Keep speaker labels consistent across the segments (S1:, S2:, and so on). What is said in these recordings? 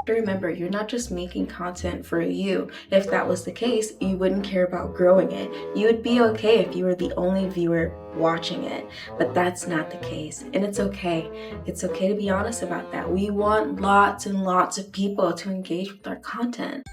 S1: Remember, you're not just making content for you. If that was the case, you wouldn't care about growing it. You would be okay if you were the only viewer watching it, but that's not the case, and it's okay. It's okay to be honest about that. We want lots and lots of people to engage with our content.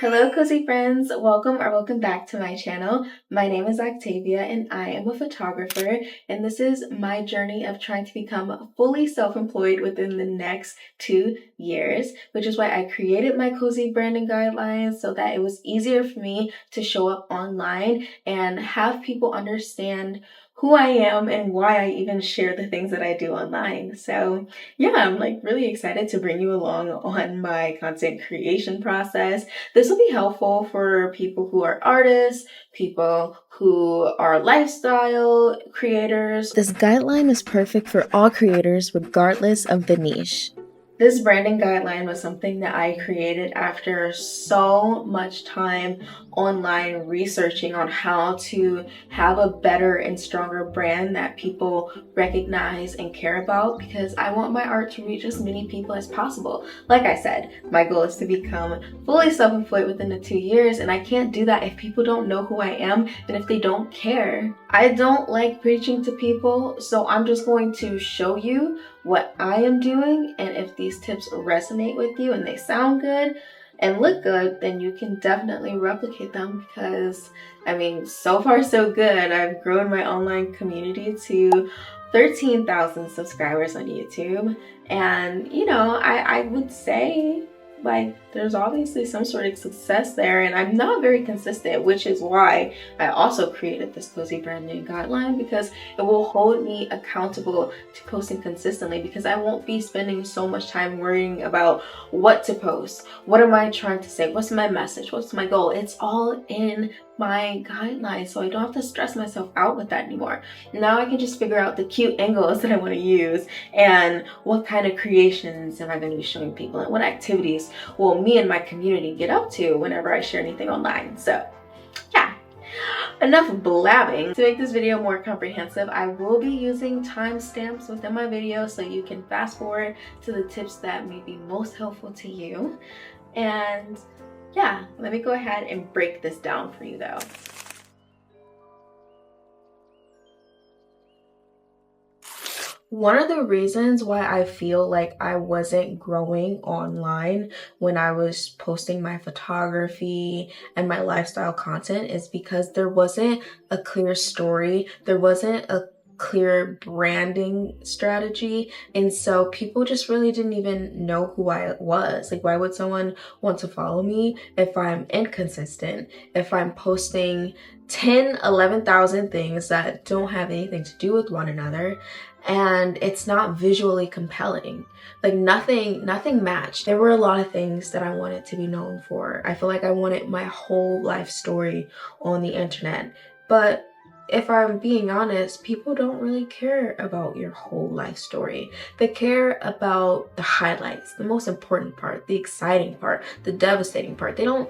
S1: Hello cozy friends, welcome back to my channel. My name is Octavia and I am a photographer, and this is my journey of trying to become fully self-employed within the next 2 years, which is why I created my cozy branding guidelines so that it was easier for me to show up online and have people understand who I am and why I even share the things that I do online. So yeah, I'm really excited to bring you along on my content creation process. This will be helpful for people who are artists, people who are lifestyle creators. This guideline is perfect for all creators regardless of the niche. This branding guideline was something that I created after so much time online researching on how to have a better and stronger brand that people recognize and care about, because I want my art to reach as many people as possible. Like I said, my goal is to become fully self-employed within the 2 years, and I can't do that if people don't know who I am and if they don't care. I don't like preaching to people, so I'm just going to show you what I am doing, and if these tips resonate with you and they sound good and look good, then you can definitely replicate them, because so far so good. I've grown my online community to 13,000 subscribers on YouTube, and I would say there's obviously some sort of success there, and I'm not very consistent, which is why I also created this cozy branding guideline, because it will hold me accountable to posting consistently, because I won't be spending so much time worrying about what to post. What am I trying to say? What's my message? What's my goal? It's all in my guidelines, so I don't have to stress myself out with that anymore. Now I can just figure out the cute angles that I want to use and what kind of creations am I going to be showing people, and what activities will me and my community get up to whenever I share anything online. So yeah, enough blabbing. To make this video more comprehensive, I will be using timestamps within my video so you can fast forward to the tips that may be most helpful to you. And yeah, let me go ahead and break this down for you though. One of the reasons why I feel like I wasn't growing online when I was posting my photography and my lifestyle content is because there wasn't a clear story. There wasn't a clear branding strategy, and so people just really didn't even know who I was. Why would someone want to follow me if I'm inconsistent, if I'm posting 11,000 things that don't have anything to do with one another, and it's not visually compelling? Nothing matched. There were a lot of things that I wanted to be known for. I feel like I wanted my whole life story on the internet, but if I'm being honest, people don't really care about your whole life story. They care about the highlights, the most important part, the exciting part, the devastating part. They don't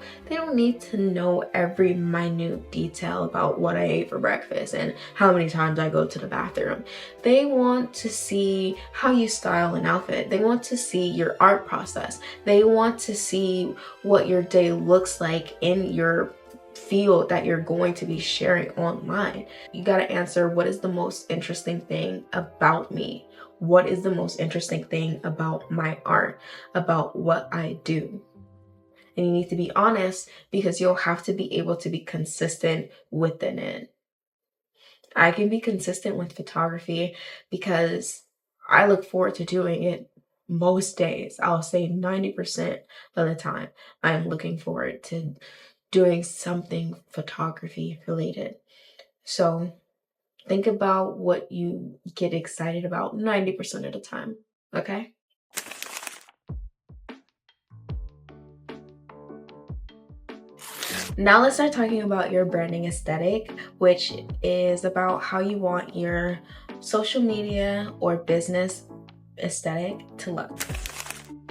S1: need to know every minute detail about what I ate for breakfast and how many times I go to the bathroom. They want to see how you style an outfit. They want to see your art process. They want to see what your day looks like in your field that you're going to be sharing online. You got to answer, what is the most interesting thing about me? What is the most interesting thing about my art, about what I do? And you need to be honest, because you'll have to be able to be consistent within it. I can be consistent with photography because I look forward to doing it most days. I'll say 90% of the time I'm looking forward to doing something photography related. So think about what you get excited about 90% of the time, okay? Now let's start talking about your branding aesthetic, which is about how you want your social media or business aesthetic to look.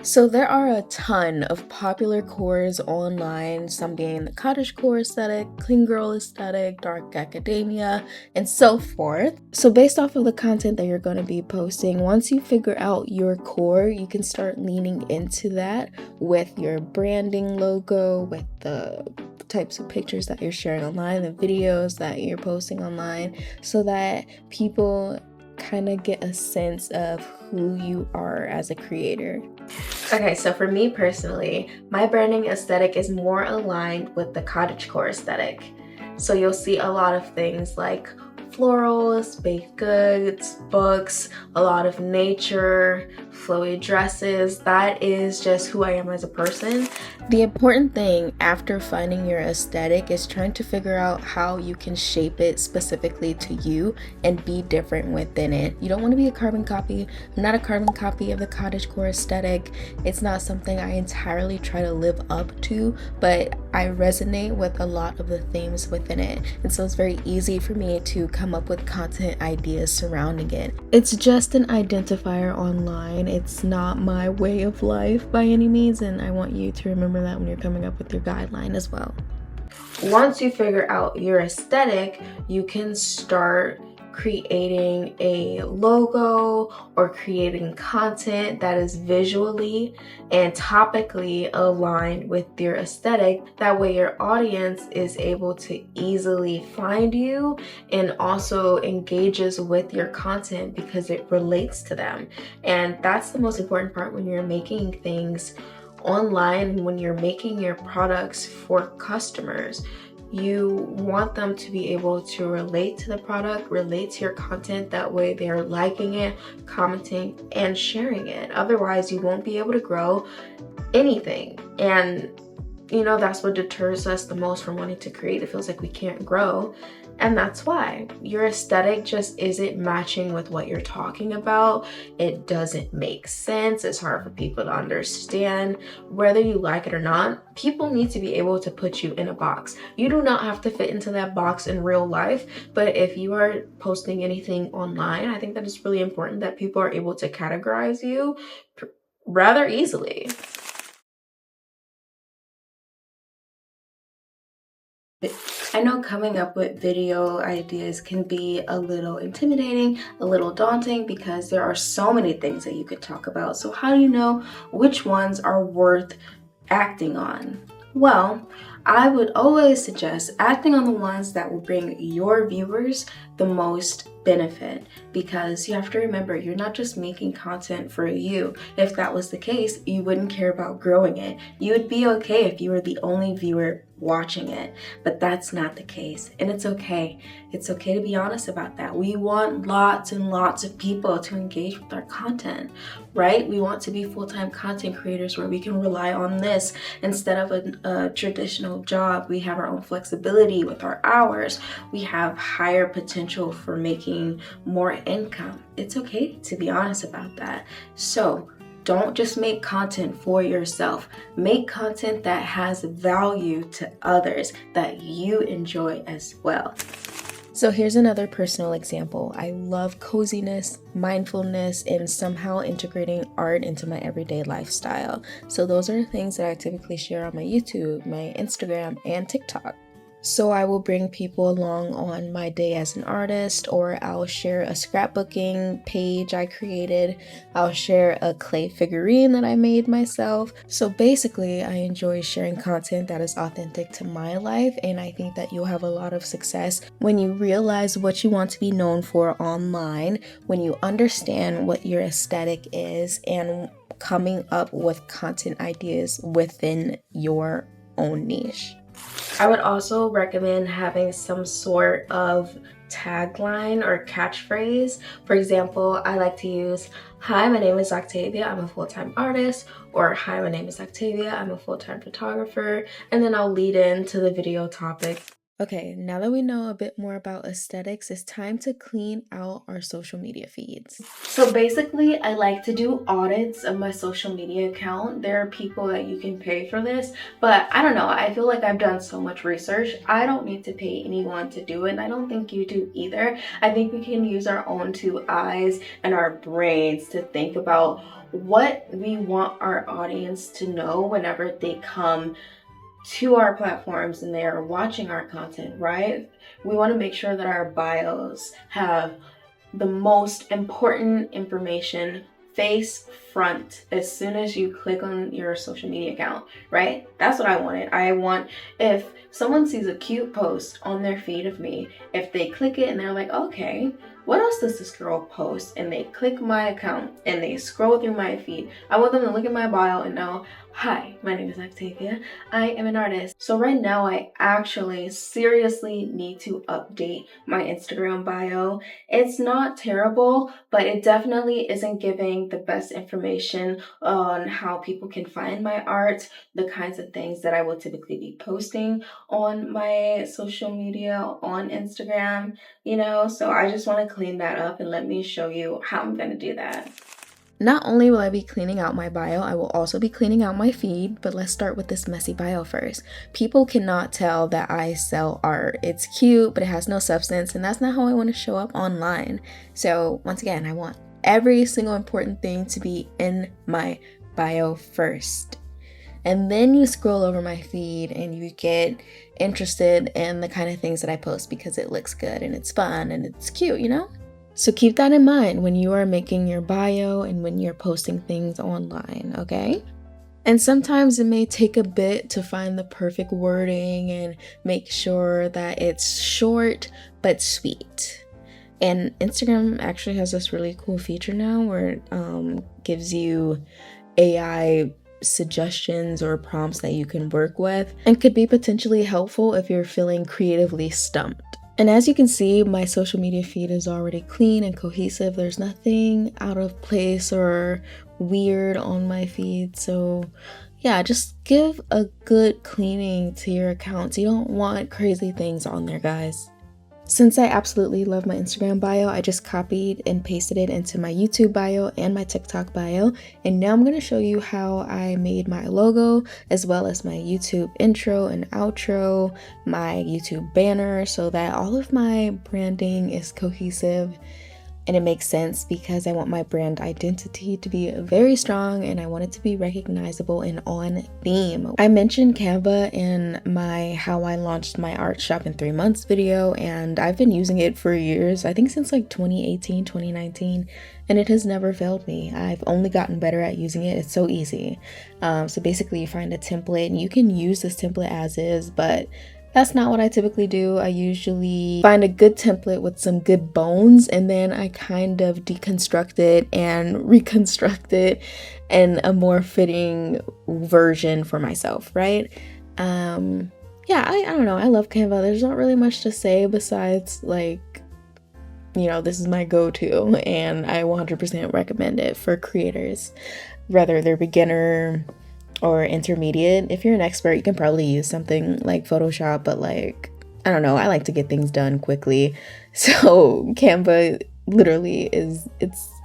S1: So there are a ton of popular cores online, some being the cottagecore aesthetic, clean girl aesthetic, dark academia, and so forth. So based off of the content that you're going to be posting, once you figure out your core, you can start leaning into that with your branding logo, with the types of pictures that you're sharing online, the videos that you're posting online, so that people kind of get a sense of who you are as a creator. Okay, so for me personally, my branding aesthetic is more aligned with the cottagecore aesthetic. So you'll see a lot of things like florals, baked goods, books, a lot of nature, flowy dresses. That is just who I am as a person. The important thing after finding your aesthetic is trying to figure out how you can shape it specifically to you and be different within it. You don't want to be a carbon copy. I'm not a carbon copy of the cottagecore aesthetic. It's not something I entirely try to live up to, but I resonate with a lot of the themes within it. And so it's very easy for me to come up with content ideas surrounding it. It's just an identifier online. It's not my way of life by any means, and I want you to remember that when you're coming up with your guideline as well. Once you figure out your aesthetic, you can start creating a logo or creating content that is visually and topically aligned with your aesthetic. That way your audience is able to easily find you and also engages with your content because it relates to them. And that's the most important part when you're making things online, when you're making your products for customers. You want them to be able to relate to the product, relate to your content. That way they're liking it, commenting, and sharing it. Otherwise, you won't be able to grow anything. And that's what deters us the most from wanting to create. It feels like we can't grow. And that's why your aesthetic just isn't matching with what you're talking about. It doesn't make sense. It's hard for people to understand. Whether you like it or not, people need to be able to put you in a box. You do not have to fit into that box in real life, but if you are posting anything online, I think that it's really important that people are able to categorize you rather easily. I know coming up with video ideas can be a little intimidating, a little daunting, because there are so many things that you could talk about. So how do you know which ones are worth acting on? Well, I would always suggest acting on the ones that will bring your viewers the most benefit, because you have to remember, you're not just making content for you. If that was the case, you wouldn't care about growing it. You would be okay if you were the only viewer watching it, but that's not the case, and it's okay. It's okay to be honest about that. We want lots and lots of people to engage with our content, right? We want to be full-time content creators where we can rely on this instead of a traditional job. We have our own flexibility with our hours. We have higher potential for making more income. It's okay to be honest about that. So don't just make content for yourself. Make content that has value to others, that you enjoy as well. So here's another personal example. I love coziness, mindfulness, and somehow integrating art into my everyday lifestyle. So those are the things that I typically share on my YouTube, my Instagram, and TikTok. So I will bring people along on my day as an artist, or I'll share a scrapbooking page I created. I'll share a clay figurine that I made myself. So basically, I enjoy sharing content that is authentic to my life, and I think that you'll have a lot of success when you realize what you want to be known for online, when you understand what your aesthetic is, and coming up with content ideas within your own niche. I would also recommend having some sort of tagline or catchphrase. For example, I like to use, "Hi, my name is Octavia, I'm a full-time artist," or "Hi, my name is Octavia, I'm a full-time photographer," and then I'll lead into the video topic. Okay, now that we know a bit more about aesthetics, it's time to clean out our social media feeds. So basically, I like to do audits of my social media account. There are people that you can pay for this, but I don't know. I feel like I've done so much research. I don't need to pay anyone to do it, and I don't think you do either. I think we can use our own two eyes and our brains to think about what we want our audience to know whenever they come to our platforms and they are watching our content, right? We want to make sure that our bios have the most important information face front as soon as you click on your social media account, right? That's what I wanted. I want, if someone sees a cute post on their feed of me, if they click it and they're like, okay, what else does this girl post? And they click my account and they scroll through my feed. I want them to look at my bio and know, hi, my name is Octavia. I am an artist. So right now I actually seriously need to update my Instagram bio. It's not terrible, but it definitely isn't giving the best information on how people can find my art, the kinds of things that I will typically be posting on my social media, on Instagram, so I just want to clean that up, and let me show you how I'm going to do that. Not only will I be cleaning out my bio, I will also be cleaning out my feed, but let's start with this messy bio first. People cannot tell that I sell art. It's cute, but it has no substance, and that's not how I want to show up online. So once again, I want every single important thing to be in my bio first. And then you scroll over my feed and you get interested in the kind of things that I post because it looks good and it's fun and it's cute, So keep that in mind when you are making your bio and when you're posting things online, okay? And sometimes it may take a bit to find the perfect wording and make sure that it's short but sweet. And Instagram actually has this really cool feature now where it gives you AI suggestions or prompts that you can work with and could be potentially helpful if you're feeling creatively stumped. And as you can see, my social media feed is already clean and cohesive. There's nothing out of place or weird on my feed. So yeah, just give a good cleaning to your accounts. You don't want crazy things on there, guys. Since I absolutely love my Instagram bio, I just copied and pasted it into my YouTube bio and my TikTok bio. And now I'm going to show you how I made my logo, as well as my YouTube intro and outro, my YouTube banner, so that all of my branding is cohesive. And it makes sense because I want my brand identity to be very strong and I want it to be recognizable and on theme. I mentioned Canva in my How I Launched My Art Shop in 3 Months video, and I've been using it for years, I think since like 2018, 2019, and it has never failed me. I've only gotten better at using it. It's so easy. So basically you find a template and you can use this template as is, but that's not what I typically do. I usually find a good template with some good bones and then I kind of deconstruct it and reconstruct it in a more fitting version for myself, right? Yeah, I don't know. I love Canva. There's not really much to say besides like, this is my go-to and I 100% recommend it for creators, whether they're beginner or intermediate. If you're an expert, you can probably use something like Photoshop, but like, I don't know, I like to get things done quickly. So Canva literally is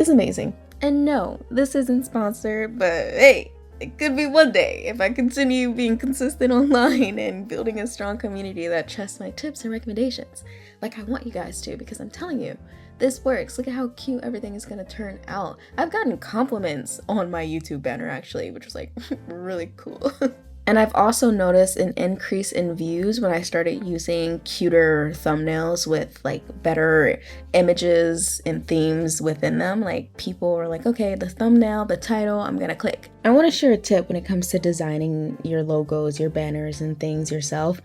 S1: amazing. And no, this isn't sponsored, but hey, it could be one day if I continue being consistent online and building a strong community that trusts my tips and recommendations, like I want you guys to, because I'm telling you, this works. Look at how cute everything is gonna turn out. I've gotten compliments on my YouTube banner actually, which was like really cool. And I've also noticed an increase in views when I started using cuter thumbnails with like better images and themes within them. Like people were like, okay, the thumbnail, the title, I'm gonna click. I want to share a tip when it comes to designing your logos, your banners and things yourself.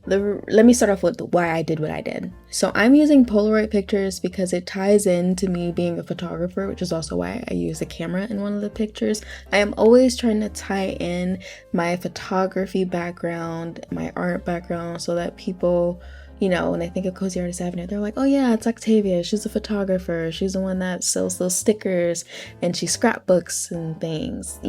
S1: Let me start off with why I did what I did. So I'm using Polaroid pictures because it ties into me being a photographer, which is also why I use a camera in one of the pictures. I am always trying to tie in my photography background, my art background, so that people, when they think of Cozy Artist Avenue, they're like, oh yeah, it's Octavia. She's a photographer. She's the one that sells those stickers and she scrapbooks and things,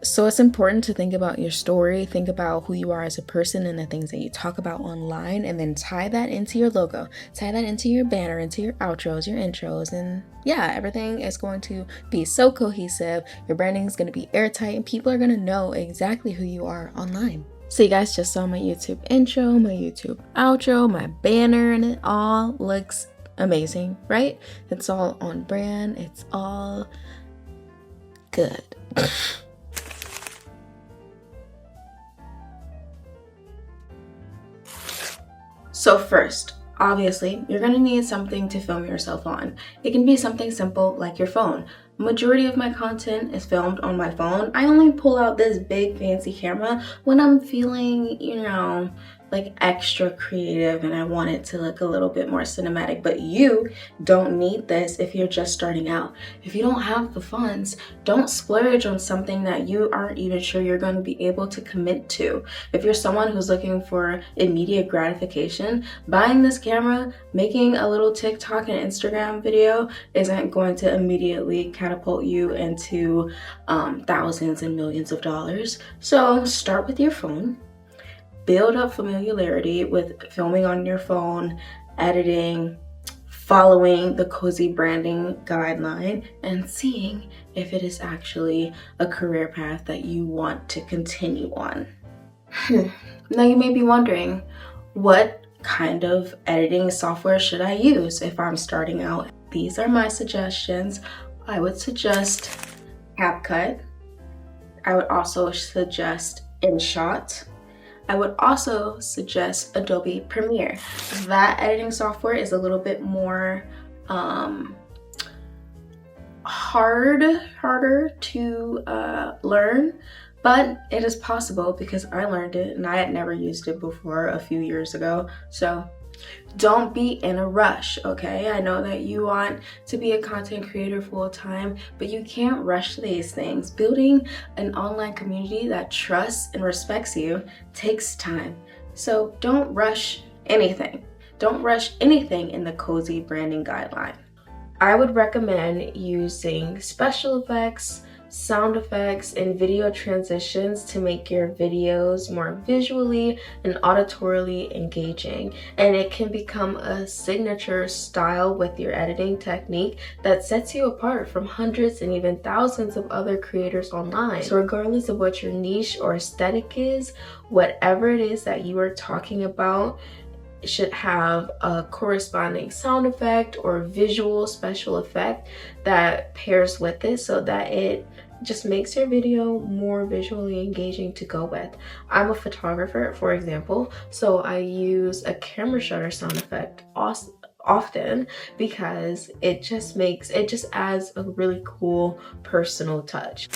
S1: So it's important to think about your story, think about who you are as a person and the things that you talk about online, and then tie that into your logo, tie that into your banner, into your outros, your intros, and yeah, everything is going to be so cohesive. Your branding is going to be airtight and people are going to know exactly who you are online. So you guys just saw my YouTube intro, my YouTube outro, my banner, and it all looks amazing, right? It's all on brand. It's all good. So first, obviously, you're gonna need something to film yourself on. It can be something simple like your phone. Majority of my content is filmed on my phone. I only pull out this big fancy camera when I'm feeling, like extra creative and I want it to look a little bit more cinematic. But you don't need this if you're just starting out. If you don't have the funds, don't splurge on something that you aren't even sure you're going to be able to commit to. If you're someone who's looking for immediate gratification, buying this camera, making a little TikTok and Instagram video isn't going to immediately catapult you into thousands and millions of dollars. So start with your phone. Build up familiarity with filming on your phone, editing, following the cozy branding guideline, and seeing if it is actually a career path that you want to continue on. Now you may be wondering, what kind of editing software should I use if I'm starting out? These are my suggestions. I would suggest CapCut. I would also suggest InShot. I would also suggest Adobe Premiere. That editing software is a little bit more harder to learn, but it is possible because I learned it and I had never used it before a few years ago. So don't be in a rush, okay? I know that you want to be a content creator full time, but you can't rush these things. Building an online community that trusts and respects you takes time. So don't rush anything. Don't rush anything in the cozy branding guideline. I would recommend using special effects, sound effects, and video transitions to make your videos more visually and auditorily engaging. And it can become a signature style with your editing technique that sets you apart from hundreds and even thousands of other creators online. So regardless of what your niche or aesthetic is, whatever it is that you are talking about, should have a corresponding sound effect or visual special effect that pairs with it so that it just makes your video more visually engaging to go with. I'm a photographer, for example, so I use a camera shutter sound effect often because it just adds a really cool personal touch.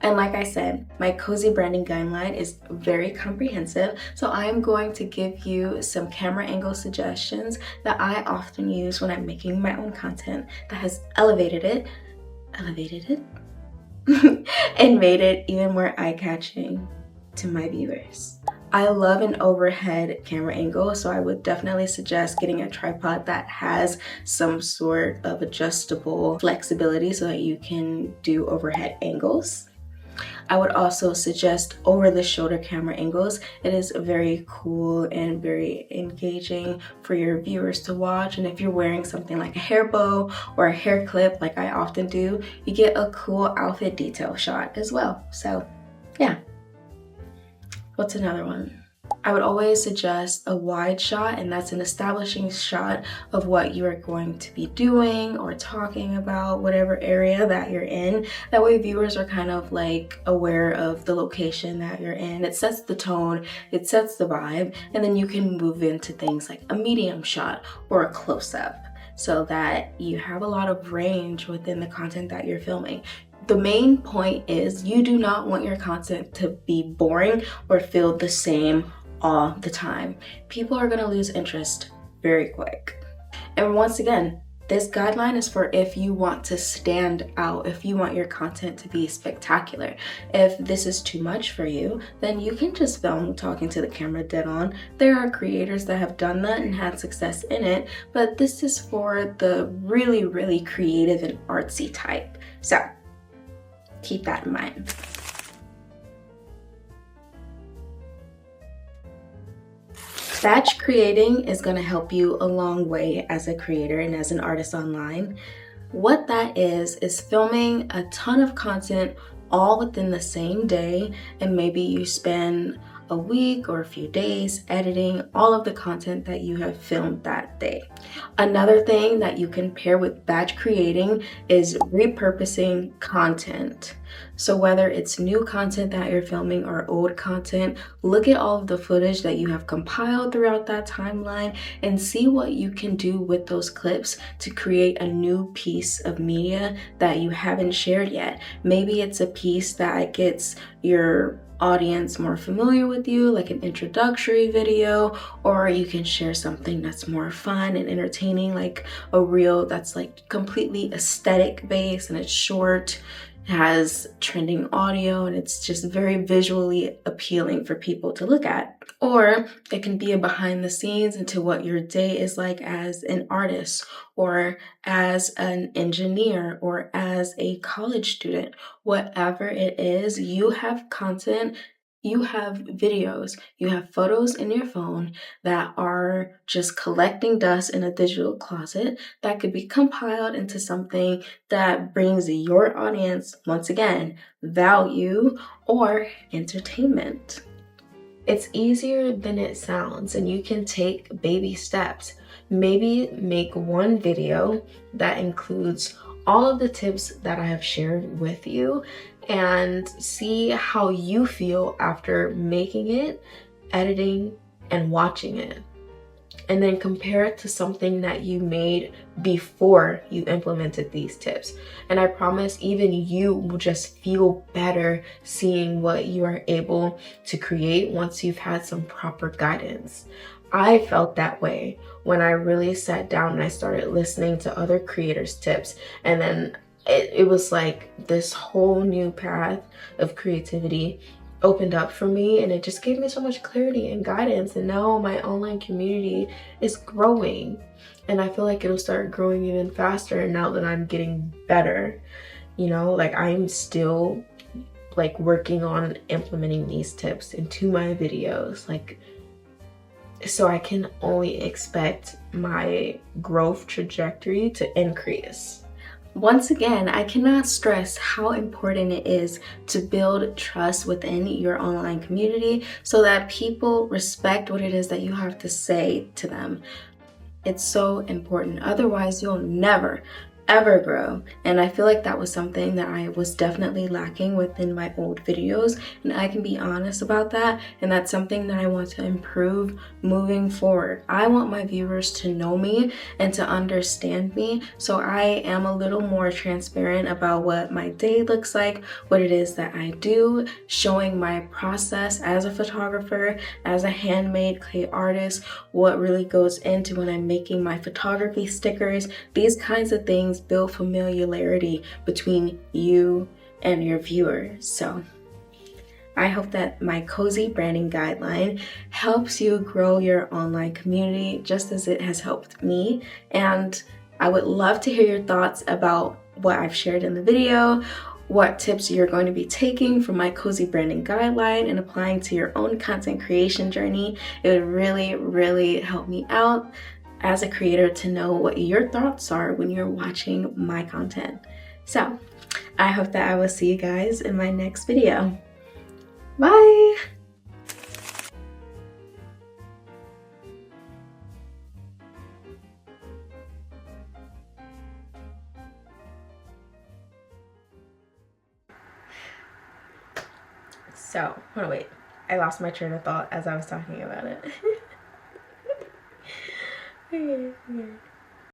S1: And like I said, my cozy branding guideline is very comprehensive, so I am going to give you some camera angle suggestions that I often use when I'm making my own content that has elevated it, and made it even more eye-catching to my viewers. I love an overhead camera angle, so I would definitely suggest getting a tripod that has some sort of adjustable flexibility so that you can do overhead angles. I would also suggest over-the-shoulder camera angles. It is very cool and very engaging for your viewers to watch. And if you're wearing something like a hair bow or a hair clip, like I often do, you get a cool outfit detail shot as well. So yeah. What's another one? I would always suggest a wide shot, and that's an establishing shot of what you are going to be doing or talking about, whatever area that you're in. That way viewers are kind of like aware of the location that you're in. It sets the tone, it sets the vibe, and then you can move into things like a medium shot or a close-up so that you have a lot of range within the content that you're filming. The main point is you do not want your content to be boring or feel the same all the time. People are going to lose interest very quick. And once again, This guideline is for if you want to stand out, if you want your content to be spectacular. If this is too much for you, then you can just film talking to the camera dead on. There are creators that have done that and had success in it, but this is for the really, really creative and artsy type. So keep that in mind. Batch creating is going to help you a long way as a creator and as an artist online. What that is filming a ton of content all within the same day, and maybe you spend a week or a few days editing all of the content that you have filmed that day. Another thing that you can pair with batch creating is repurposing content. So whether it's new content that you're filming or old content, look at all of the footage that you have compiled throughout that timeline and see what you can do with those clips to create a new piece of media that you haven't shared yet. Maybe it's a piece that gets your audience more familiar with you, like an introductory video, or you can share something that's more fun and entertaining, like a reel that's like completely aesthetic based and it's short, has trending audio, and it's just very visually appealing for people to look at. Or it can be a behind the scenes into what your day is like as an artist or as an engineer or as a college student. Whatever it is, you have content, you have videos, you have photos in your phone that are just collecting dust in a digital closet that could be compiled into something that brings your audience, once again, value or entertainment. It's easier than it sounds, and you can take baby steps. Maybe make one video that includes all of the tips that I have shared with you and see how you feel after making it, editing, and watching it. And then compare it to something that you made before you implemented these tips. And I promise even you will just feel better seeing what you are able to create once you've had some proper guidance. I felt that way when I really sat down and I started listening to other creators' tips, and then it was like this whole new path of creativity opened up for me, and it just gave me so much clarity and guidance. And now my online community is growing, and I feel like it'll start growing even faster now that I'm getting better. You know, like I'm still like working on implementing these tips into my videos, like, so I can only expect my growth trajectory to increase. Once again, I cannot stress how important it is to build trust within your online community so that people respect what it is that you have to say to them. It's so important. Otherwise, you'll never, ever grow. And I feel like that was something that I was definitely lacking within my old videos, and I can be honest about that, and that's something that I want to improve moving forward. I want my viewers to know me and to understand me, so I am a little more transparent about what my day looks like, what it is that I do, showing my process as a photographer, as a handmade clay artist, what really goes into when I'm making my photography stickers. These kinds of things build familiarity between you and your viewers. So I hope that my cozy branding guideline helps you grow your online community just as it has helped me. And I would love to hear your thoughts about what I've shared in the video, what tips you're going to be taking from my cozy branding guideline and applying to your own content creation journey. It would really, really help me out as a creator to know what your thoughts are when you're watching my content. So I hope that I will see you guys in my next video. Bye! So, hold on, wait. I lost my train of thought as I was talking about it. Okay.